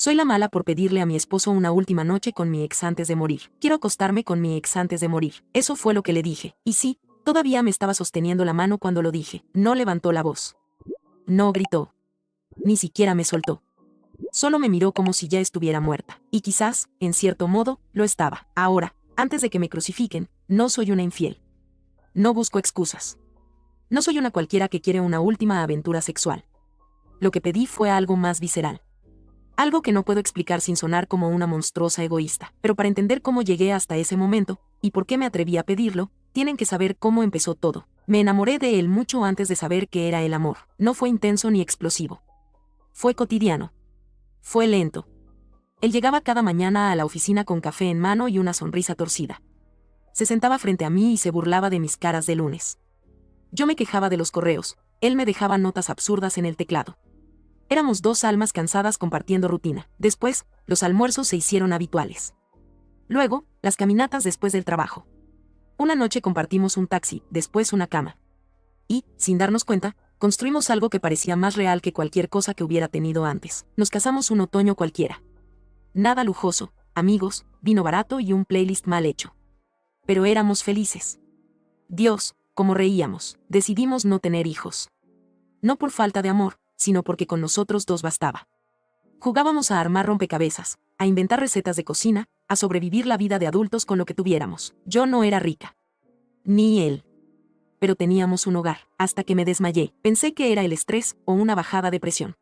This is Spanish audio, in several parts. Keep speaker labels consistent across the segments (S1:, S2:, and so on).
S1: Soy la mala por pedirle a mi esposo una última noche con mi ex antes de morir. Quiero acostarme con mi ex antes de morir. Eso fue lo que le dije. Y sí, todavía me estaba sosteniendo la mano cuando lo dije. No levantó la voz. No gritó. Ni siquiera me soltó. Solo me miró como si ya estuviera muerta. Y quizás, en cierto modo, lo estaba. Ahora, antes de que me crucifiquen, no soy una infiel. No busco excusas. No soy una cualquiera que quiere una última aventura sexual. Lo que pedí fue algo más visceral. Algo que no puedo explicar sin sonar como una monstruosa egoísta. Pero para entender cómo llegué hasta ese momento, y por qué me atreví a pedirlo, tienen que saber cómo empezó todo. Me enamoré de él mucho antes de saber qué era el amor. No fue intenso ni explosivo. Fue cotidiano. Fue lento. Él llegaba cada mañana a la oficina con café en mano y una sonrisa torcida. Se sentaba frente a mí y se burlaba de mis caras de lunes. Yo me quejaba de los correos, él me dejaba notas absurdas en el teclado. Éramos dos almas cansadas compartiendo rutina. Después, los almuerzos se hicieron habituales. Luego, las caminatas después del trabajo. Una noche compartimos un taxi, después una cama. Y, sin darnos cuenta, construimos algo que parecía más real que cualquier cosa que hubiera tenido antes. Nos casamos un otoño cualquiera. Nada lujoso, amigos, vino barato y un playlist mal hecho. Pero éramos felices. Dios, cómo reíamos. Decidimos no tener hijos. No por falta de amor, sino porque con nosotros dos bastaba. Jugábamos a armar rompecabezas, a inventar recetas de cocina, a sobrevivir la vida de adultos con lo que tuviéramos. Yo no era rica. Ni él. Pero teníamos un hogar, hasta que me desmayé. Pensé que era el estrés o una bajada de presión.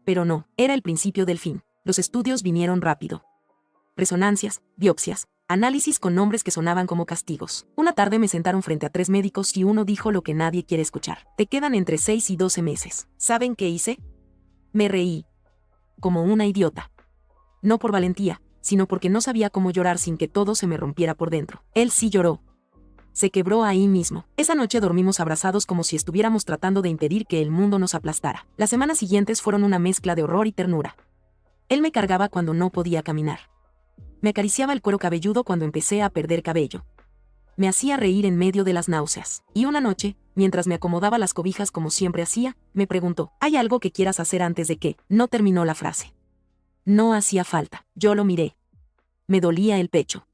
S1: Pero no, era el principio del fin. Los estudios vinieron rápido. Resonancias, biopsias, análisis con nombres que sonaban como castigos. Una tarde me sentaron frente a 3 médicos y uno dijo lo que nadie quiere escuchar. Te quedan entre 6 y 12 meses. ¿Saben qué hice? Me reí. Como una idiota. No por valentía, sino porque no sabía cómo llorar sin que todo se me rompiera por dentro. Él sí lloró. Se quebró ahí mismo. Esa noche dormimos abrazados como si estuviéramos tratando de impedir que el mundo nos aplastara. Las semanas siguientes fueron una mezcla de horror y ternura. Él me cargaba cuando no podía caminar. Me acariciaba el cuero cabelludo cuando empecé a perder cabello. Me hacía reír en medio de las náuseas. Y una noche, mientras me acomodaba las cobijas como siempre hacía, me preguntó, ¿hay algo que quieras hacer antes de que? No terminó la frase. No hacía falta. Yo lo miré. Me dolía el pecho.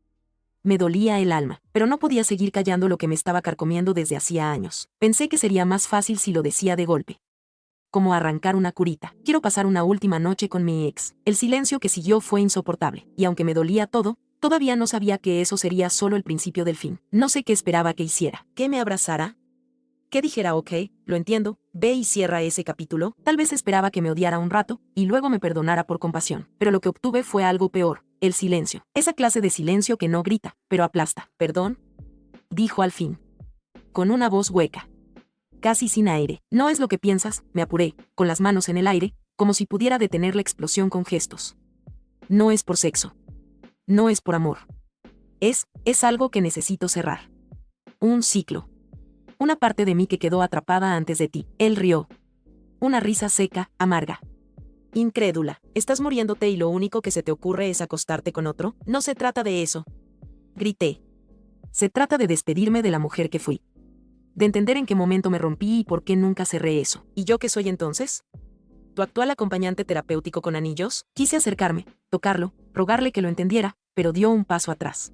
S1: Me dolía el alma, pero no podía seguir callando lo que me estaba carcomiendo desde hacía años. Pensé que sería más fácil si lo decía de golpe. Como arrancar una curita. Quiero pasar una última noche con mi ex. El silencio que siguió fue insoportable, y aunque me dolía todo, todavía no sabía que eso sería solo el principio del fin. No sé qué esperaba que hiciera. ¿Que me abrazara? ¿Que dijera ok, lo entiendo, ve y cierra ese capítulo? Tal vez esperaba que me odiara un rato, y luego me perdonara por compasión. Pero lo que obtuve fue algo peor, el silencio. Esa clase de silencio que no grita, pero aplasta. ¿Perdón? Dijo al fin. Con una voz hueca. Casi sin aire. No es lo que piensas, me apuré, con las manos en el aire, como si pudiera detener la explosión con gestos. No es por sexo. No es por amor. Es algo que necesito cerrar. Un ciclo. Una parte de mí que quedó atrapada antes de ti. Él rió. Una risa seca, amarga. Incrédula, ¿estás muriéndote y lo único que se te ocurre es acostarte con otro? No se trata de eso. Grité. Se trata de despedirme de la mujer que fui. De entender en qué momento me rompí y por qué nunca cerré eso. ¿Y yo qué soy entonces? ¿Tu actual acompañante terapéutico con anillos? Quise acercarme, tocarlo, rogarle que lo entendiera, pero dio un paso atrás.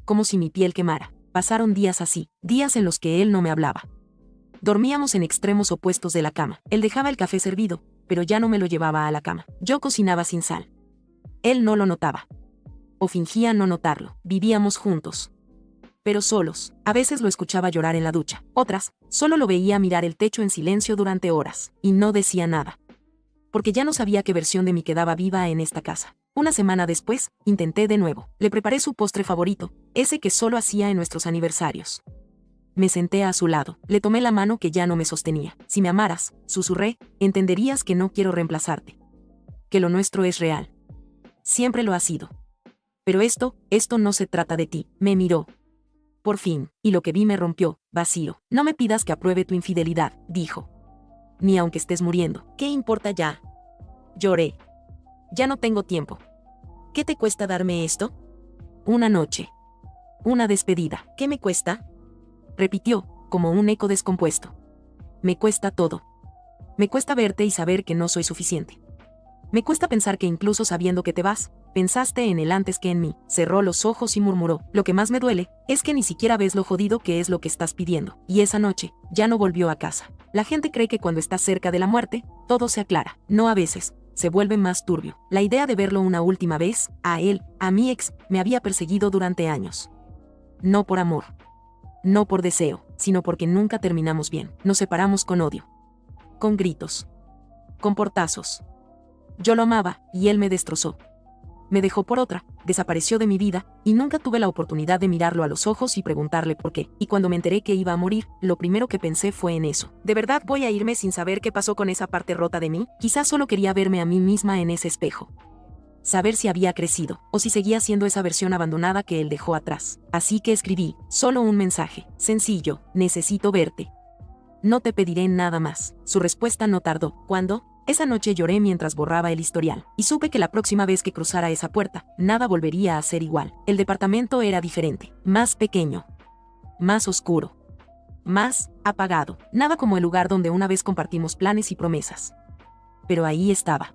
S1: Como si mi piel quemara. Pasaron días así, días en los que él no me hablaba. Dormíamos en extremos opuestos de la cama. Él dejaba el café servido, pero ya no me lo llevaba a la cama. Yo cocinaba sin sal. Él no lo notaba. O fingía no notarlo. Vivíamos juntos. Pero solos. A veces lo escuchaba llorar en la ducha. Otras, solo lo veía mirar el techo en silencio durante horas. Y no decía nada. Porque ya no sabía qué versión de mí quedaba viva en esta casa. Una semana después, intenté de nuevo. Le preparé su postre favorito, ese que solo hacía en nuestros aniversarios. Me senté a su lado. Le tomé la mano que ya no me sostenía. Si me amaras, susurré, entenderías que no quiero reemplazarte. Que lo nuestro es real. Siempre lo ha sido. Pero esto no se trata de ti. Me miró. Por fin, y lo que vi me rompió, vacío. No me pidas que apruebe tu infidelidad, dijo. Ni aunque estés muriendo. ¿Qué importa ya? Lloré. Ya no tengo tiempo. ¿Qué te cuesta darme esto? Una noche. Una despedida. ¿Qué me cuesta? Repitió, como un eco descompuesto. Me cuesta todo. Me cuesta verte y saber que no soy suficiente. Me cuesta pensar que incluso sabiendo que te vas, pensaste en él antes que en mí. Cerró los ojos y murmuró, lo que más me duele, es que ni siquiera ves lo jodido que es lo que estás pidiendo. Y esa noche, ya no volvió a casa. La gente cree que cuando estás cerca de la muerte, todo se aclara. No, a veces se vuelve más turbio. La idea de verlo una última vez, a él, a mi ex, me había perseguido durante años. No por amor. No por deseo, sino porque nunca terminamos bien. Nos separamos con odio. Con gritos. Con portazos. Yo lo amaba, y él me destrozó. Me dejó por otra, desapareció de mi vida, y nunca tuve la oportunidad de mirarlo a los ojos y preguntarle por qué. Y cuando me enteré que iba a morir, lo primero que pensé fue en eso. ¿De verdad voy a irme sin saber qué pasó con esa parte rota de mí? Quizás solo quería verme a mí misma en ese espejo. Saber si había crecido, o si seguía siendo esa versión abandonada que él dejó atrás. Así que escribí, solo un mensaje, sencillo, necesito verte. No te pediré nada más. Su respuesta no tardó. ¿Cuándo? Esa noche lloré mientras borraba el historial, y supe que la próxima vez que cruzara esa puerta, nada volvería a ser igual. El departamento era diferente, más pequeño, más oscuro, más apagado. Nada como el lugar donde una vez compartimos planes y promesas. Pero ahí estaba.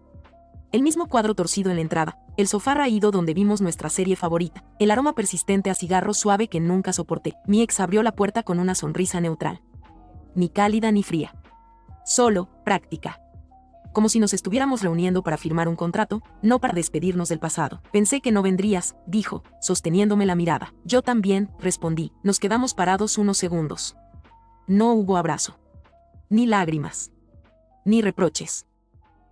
S1: El mismo cuadro torcido en la entrada, el sofá raído donde vimos nuestra serie favorita, el aroma persistente a cigarro suave que nunca soporté. Mi ex abrió la puerta con una sonrisa neutral. Ni cálida ni fría. Solo, práctica. Como si nos estuviéramos reuniendo para firmar un contrato, no para despedirnos del pasado. Pensé que no vendrías, dijo, sosteniéndome la mirada. Yo también, respondí. Nos quedamos parados unos segundos. No hubo abrazo. Ni lágrimas. Ni reproches.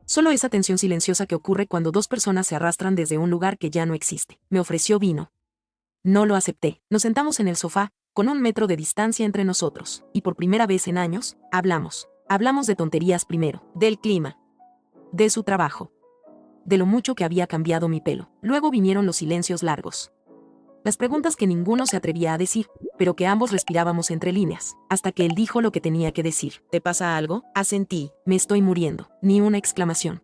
S1: Solo esa tensión silenciosa que ocurre cuando dos personas se arrastran desde un lugar que ya no existe. Me ofreció vino. No lo acepté. Nos sentamos en el sofá, con 1 metro de distancia entre nosotros, y por primera vez en años, hablamos. Hablamos de tonterías primero, del clima, de su trabajo, de lo mucho que había cambiado mi pelo. Luego vinieron los silencios largos. Las preguntas que ninguno se atrevía a decir, pero que ambos respirábamos entre líneas, hasta que él dijo lo que tenía que decir. ¿Te pasa algo? Asentí. Me estoy muriendo. Ni una exclamación.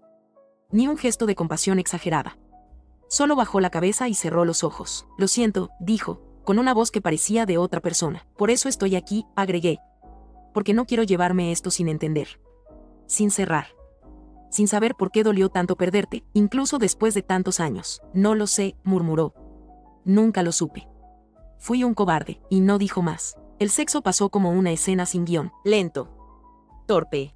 S1: Ni un gesto de compasión exagerada. Solo bajó la cabeza y cerró los ojos. Lo siento, dijo, con una voz que parecía de otra persona. Por eso estoy aquí, agregué. Porque no quiero llevarme esto sin entender. Sin cerrar. Sin saber por qué dolió tanto perderte, incluso después de tantos años. No lo sé, murmuró. Nunca lo supe. Fui un cobarde, y no dijo más. El sexo pasó como una escena sin guión, lento, torpe,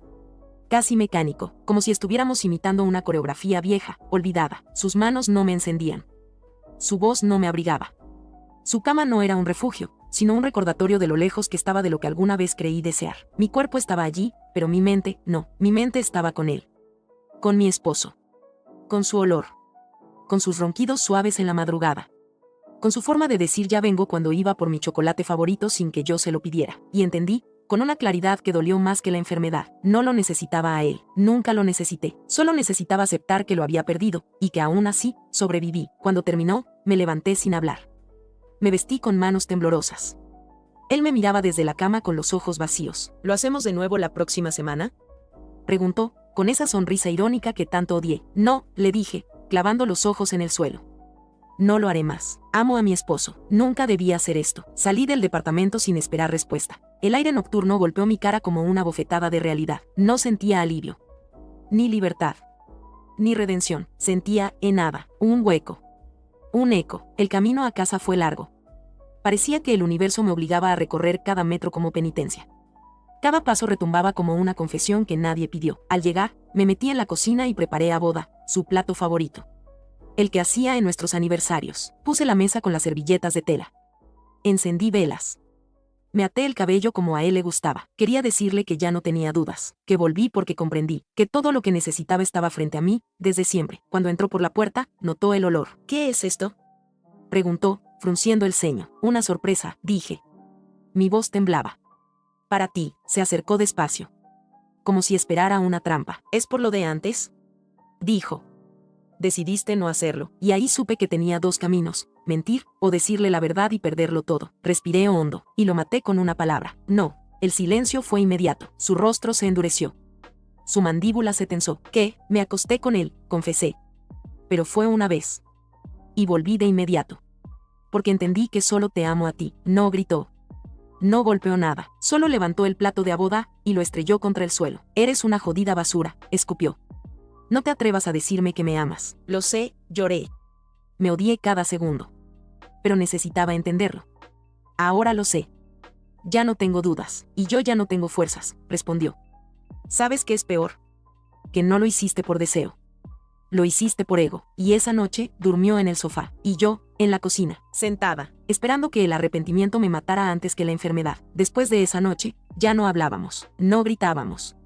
S1: casi mecánico, como si estuviéramos imitando una coreografía vieja, olvidada. Sus manos no me encendían. Su voz no me abrigaba. Su cama no era un refugio, sino un recordatorio de lo lejos que estaba de lo que alguna vez creí desear. Mi cuerpo estaba allí, pero mi mente, no. Mi mente estaba con él. Con mi esposo. Con su olor. Con sus ronquidos suaves en la madrugada. Con su forma de decir ya vengo cuando iba por mi chocolate favorito sin que yo se lo pidiera. Y entendí, con una claridad que dolió más que la enfermedad. No lo necesitaba a él. Nunca lo necesité. Solo necesitaba aceptar que lo había perdido, y que aún así, sobreviví. Cuando terminó, me levanté sin hablar. Me vestí con manos temblorosas. Él me miraba desde la cama con los ojos vacíos. ¿Lo hacemos de nuevo la próxima semana?, preguntó, con esa sonrisa irónica que tanto odié. No, le dije, clavando los ojos en el suelo. No lo haré más. Amo a mi esposo. Nunca debía hacer esto. Salí del departamento sin esperar respuesta. El aire nocturno golpeó mi cara como una bofetada de realidad. No sentía alivio. Ni libertad. Ni redención. Sentía, en nada, un hueco. Un eco. El camino a casa fue largo. Parecía que el universo me obligaba a recorrer cada metro como penitencia. Cada paso retumbaba como una confesión que nadie pidió. Al llegar, me metí en la cocina y preparé a Boda, su plato favorito. El que hacía en nuestros aniversarios. Puse la mesa con las servilletas de tela. Encendí velas. Me até el cabello como a él le gustaba. Quería decirle que ya no tenía dudas, que volví porque comprendí, que todo lo que necesitaba estaba frente a mí, desde siempre. Cuando entró por la puerta, notó el olor. ¿Qué es esto?, preguntó, frunciendo el ceño. Una sorpresa, dije. Mi voz temblaba. Para ti, se acercó despacio. Como si esperara una trampa. ¿Es por lo de antes?, dijo. Decidiste no hacerlo, y ahí supe que tenía dos caminos, mentir, o decirle la verdad y perderlo todo. Respiré hondo, y lo maté con una palabra. No. El silencio fue inmediato. Su rostro se endureció. Su mandíbula se tensó. ¿Qué? Me acosté con él, confesé. Pero fue una vez. Y volví de inmediato. Porque entendí que solo te amo a ti. No gritó. No golpeó nada. Solo levantó el plato de Boda y lo estrelló contra el suelo. Eres una jodida basura, escupió. No te atrevas a decirme que me amas.
S2: Lo sé, lloré.
S1: Me odié cada segundo. Pero necesitaba entenderlo. Ahora lo sé. Ya no tengo dudas, y yo ya no tengo fuerzas, respondió.
S2: ¿Sabes qué es peor?
S1: Que no lo hiciste por deseo. Lo hiciste por ego, y esa noche durmió en el sofá, y yo, en la cocina,
S2: sentada,
S1: esperando que el arrepentimiento me matara antes que la enfermedad. Después de esa noche, ya no hablábamos, no gritábamos,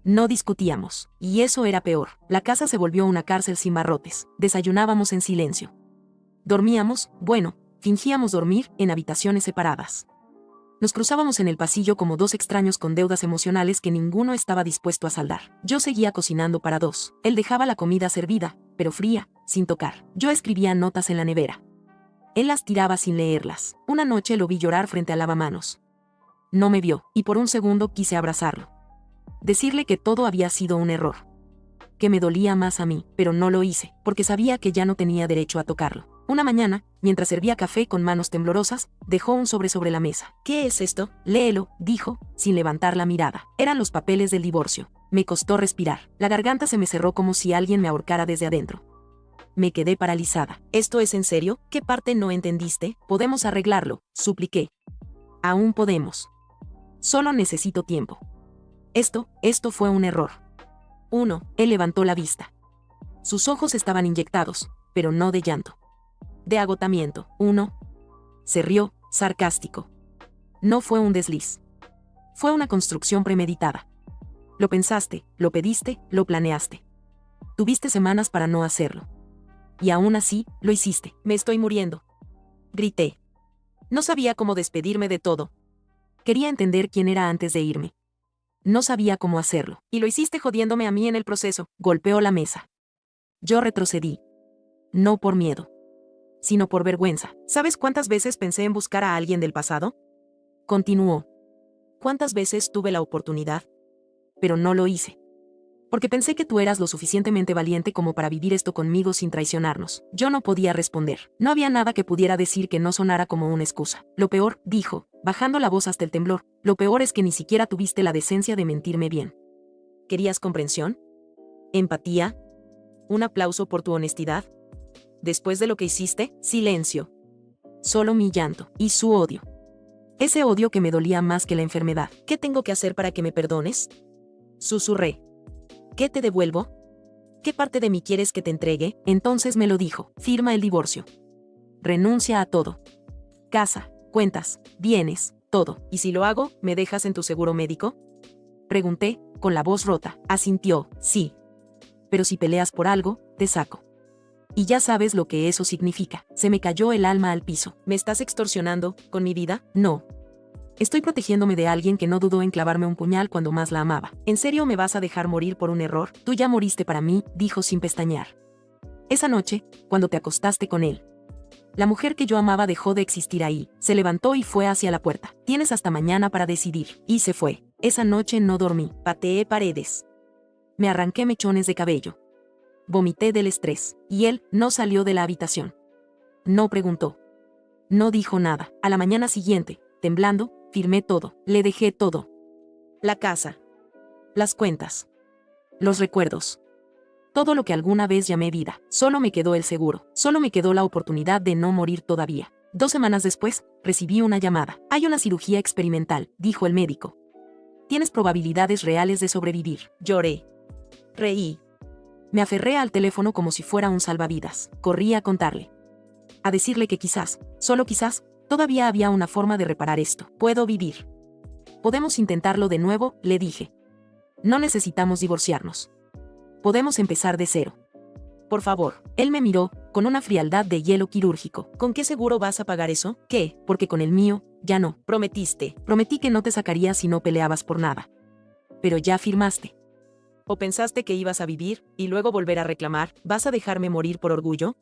S1: no discutíamos, y eso era peor. La casa se volvió una cárcel sin barrotes. Desayunábamos en silencio. Dormíamos, bueno, fingíamos dormir, en habitaciones separadas. Nos cruzábamos en el pasillo como dos extraños con deudas emocionales que ninguno estaba dispuesto a saldar. Yo seguía cocinando para dos. Él dejaba la comida servida, pero fría, sin tocar. Yo escribía notas en la nevera. Él las tiraba sin leerlas. Una noche lo vi llorar frente al lavamanos. No me vio, y por un segundo quise abrazarlo. Decirle que todo había sido un error. Que me dolía más a mí, pero no lo hice, porque sabía que ya no tenía derecho a tocarlo. Una mañana, mientras servía café con manos temblorosas, dejó un sobre la mesa.
S2: ¿Qué es esto?
S1: Léelo, dijo, sin levantar la mirada. Eran los papeles del divorcio. Me costó respirar. La garganta se me cerró como si alguien me ahorcara desde adentro. Me quedé paralizada.
S2: ¿Esto es en serio? ¿Qué parte no entendiste?
S1: Podemos arreglarlo, supliqué. Aún podemos. Solo necesito tiempo. Esto fue un error. Él levantó la vista. Sus ojos estaban inyectados, pero no de llanto. De agotamiento. Se rió, sarcástico. No fue un desliz. Fue una construcción premeditada. Lo pensaste, lo pediste, lo planeaste. Tuviste semanas para no hacerlo. Y aún así, lo hiciste.
S2: Me estoy muriendo.
S1: Grité.
S2: No sabía cómo despedirme de todo.
S1: Quería entender quién era antes de irme. No sabía cómo hacerlo.
S2: Y lo hiciste jodiéndome a mí en el proceso.
S1: Golpeó la mesa. Yo retrocedí. No por miedo, sino por vergüenza.
S2: ¿Sabes cuántas veces pensé en buscar a alguien del pasado?
S1: Continuó.
S2: ¿Cuántas veces tuve la oportunidad?
S1: Pero no lo hice. Porque pensé que tú eras lo suficientemente valiente como para vivir esto conmigo sin traicionarnos. Yo no podía responder. No había nada que pudiera decir que no sonara como una excusa. Lo peor, dijo, bajando la voz hasta el temblor, lo peor es que ni siquiera tuviste la decencia de mentirme bien.
S2: ¿Querías comprensión? ¿Empatía? ¿Un aplauso por tu honestidad? Después de lo que hiciste, silencio.
S1: Solo mi llanto y su odio. Ese odio que me dolía más que la enfermedad.
S2: ¿Qué tengo que hacer para que me perdones?
S1: Susurré.
S2: ¿Qué te devuelvo? ¿Qué parte de mí quieres que te entregue?
S1: Entonces me lo dijo. Firma el divorcio. Renuncia a todo. Casa, cuentas, bienes, todo.
S2: ¿Y si lo hago, me dejas en tu seguro médico?
S1: Pregunté, con la voz rota. Asintió, sí. Pero si peleas por algo, te saco. Y ya sabes lo que eso significa. Se me cayó el alma al piso.
S2: ¿Me estás extorsionando con mi vida?
S1: No. Estoy protegiéndome de alguien que no dudó en clavarme un puñal cuando más la amaba.
S2: ¿En serio me vas a dejar morir por un error?
S1: Tú ya moriste para mí, dijo sin pestañear. Esa noche, cuando te acostaste con él. La mujer que yo amaba dejó de existir ahí. Se levantó y fue hacia la puerta. Tienes hasta mañana para decidir. Y se fue. Esa noche no dormí.
S2: Pateé paredes.
S1: Me arranqué mechones de cabello. Vomité del estrés. Y él no salió de la habitación. No preguntó. No dijo nada. A la mañana siguiente, temblando, firmé todo. Le dejé todo.
S2: La casa.
S1: Las cuentas. Los recuerdos. Todo lo que alguna vez llamé vida. Solo me quedó el seguro. Solo me quedó la oportunidad de no morir todavía. 2 semanas después, recibí una llamada. Hay una cirugía experimental, dijo el médico. Tienes probabilidades reales de sobrevivir.
S2: Lloré. Reí.
S1: Me aferré al teléfono como si fuera un salvavidas. Corrí a contarle. A decirle que quizás, solo quizás, todavía había una forma de reparar esto. Puedo vivir. Podemos intentarlo de nuevo, le dije. No necesitamos divorciarnos. Podemos empezar de cero.
S2: Por favor.
S1: Él me miró, con una frialdad de hielo quirúrgico.
S2: ¿Con qué seguro vas a pagar eso?
S1: ¿Qué? Porque con el mío, ya no.
S2: Prometiste.
S1: Prometí que no te sacaría si no peleabas por nada. Pero ya firmaste.
S2: ¿O pensaste que ibas a vivir, y luego volver a reclamar? ¿Vas a dejarme morir por orgullo?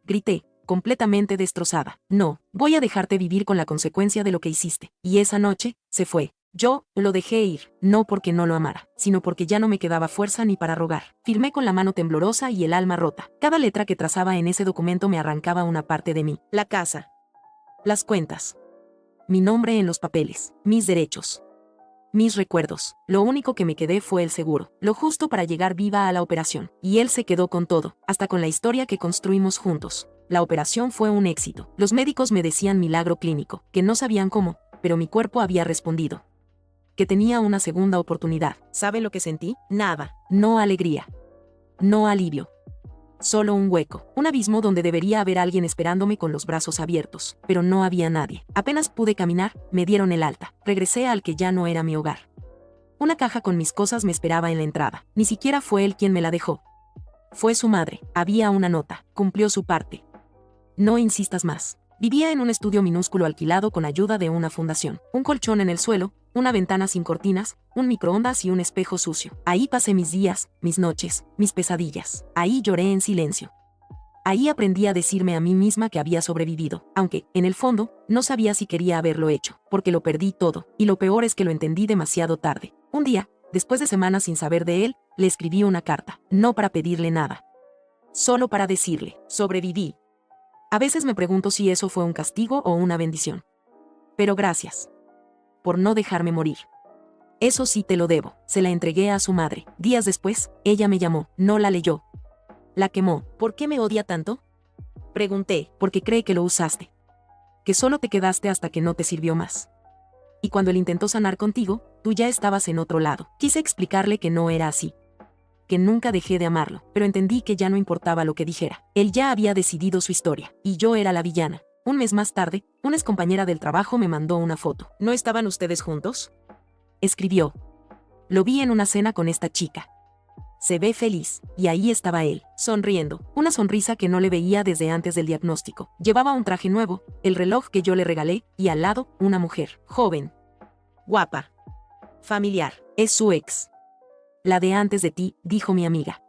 S1: Grité, completamente destrozada. No, voy a dejarte vivir con la consecuencia de lo que hiciste. Y esa noche, se fue. Yo lo dejé ir, no porque no lo amara, sino porque ya no me quedaba fuerza ni para rogar. Firmé con la mano temblorosa y el alma rota. Cada letra que trazaba en ese documento me arrancaba una parte de mí.
S2: La casa.
S1: Las cuentas. Mi nombre en los papeles. Mis derechos. mis recuerdos. Lo único que me quedé fue el seguro, lo justo para llegar viva a la operación. Y él se quedó con todo, hasta con la historia que construimos juntos. La operación fue un éxito. Los médicos me decían milagro clínico, que no sabían cómo, pero mi cuerpo había respondido. Que tenía una segunda oportunidad.
S2: ¿Sabe lo que sentí? Nada.
S1: No alegría. No alivio. Solo un hueco, un abismo donde debería haber alguien esperándome con los brazos abiertos, pero no había nadie. Apenas pude caminar, me dieron el alta. Regresé al que ya no era mi hogar. Una caja con mis cosas me esperaba en la entrada. Ni siquiera fue él quien me la dejó. Fue su madre. Había una nota. Cumplió su parte. No insistas más. Vivía en un estudio minúsculo alquilado con ayuda de una fundación. Un colchón en el suelo, una ventana sin cortinas, un microondas y un espejo sucio. Ahí pasé mis días, mis noches, mis pesadillas. Ahí lloré en silencio. Ahí aprendí a decirme a mí misma que había sobrevivido, aunque, en el fondo, no sabía si quería haberlo hecho, porque lo perdí todo, y lo peor es que lo entendí demasiado tarde. Un día, después de semanas sin saber de él, le escribí una carta, no para pedirle nada. Solo para decirle, sobreviví. A veces me pregunto si eso fue un castigo o una bendición. Pero gracias. Por no dejarme morir. Eso sí te lo debo. Se la entregué a su madre. Días después, ella me llamó. No la leyó. La quemó.
S2: ¿Por qué me odia tanto? Pregunté.
S1: Porque cree que lo usaste. Que solo te quedaste hasta que no te sirvió más. Y cuando él intentó sanar contigo, tú ya estabas en otro lado. Quise explicarle que no era así. Que nunca dejé de amarlo, pero entendí que ya no importaba lo que dijera. Él ya había decidido su historia, y yo era la villana. Un mes más tarde, una excompañera del trabajo me mandó una foto.
S2: ¿No estaban ustedes juntos?
S1: Escribió. Lo vi en una cena con esta chica. Se ve feliz, y ahí estaba él, sonriendo, una sonrisa que no le veía desde antes del diagnóstico. Llevaba un traje nuevo, el reloj que yo le regalé, y al lado, una mujer, joven,
S2: guapa, familiar.
S1: Es su ex. La de antes de ti, dijo mi amiga.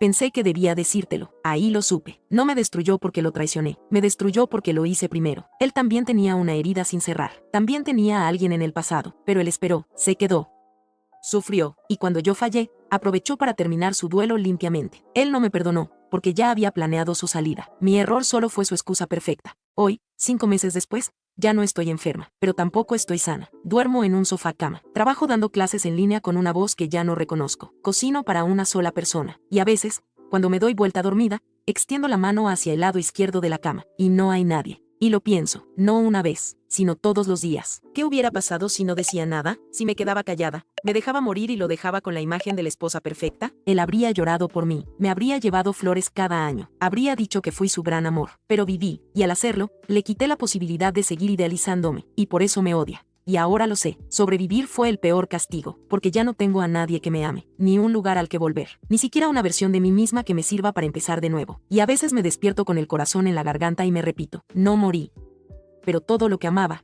S1: Pensé que debía decírtelo, ahí lo supe. No me destruyó porque lo traicioné, me destruyó porque lo hice primero. Él también tenía una herida sin cerrar, también tenía a alguien en el pasado, pero él esperó, se quedó. Sufrió, y cuando yo fallé, aprovechó para terminar su duelo limpiamente. Él no me perdonó, porque ya había planeado su salida. Mi error solo fue su excusa perfecta. Hoy, 5 meses después, ya no estoy enferma, pero tampoco estoy sana. Duermo en un sofá cama. Trabajo dando clases en línea con una voz que ya no reconozco. Cocino para una sola persona. Y a veces, cuando me doy vuelta dormida, extiendo la mano hacia el lado izquierdo de la cama, y no hay nadie. Y lo pienso, no una vez, sino todos los días.
S2: ¿Qué hubiera pasado si no decía nada? Si me quedaba callada, me dejaba morir y lo dejaba con la imagen de la esposa perfecta.
S1: Él habría llorado por mí, me habría llevado flores cada año, habría dicho que fui su gran amor, pero viví, y al hacerlo, le quité la posibilidad de seguir idealizándome, y por eso me odia. Y ahora lo sé, sobrevivir fue el peor castigo, porque ya no tengo a nadie que me ame, ni un lugar al que volver, ni siquiera una versión de mí misma que me sirva para empezar de nuevo. Y a veces me despierto con el corazón en la garganta y me repito, no morí. Pero todo lo que amaba,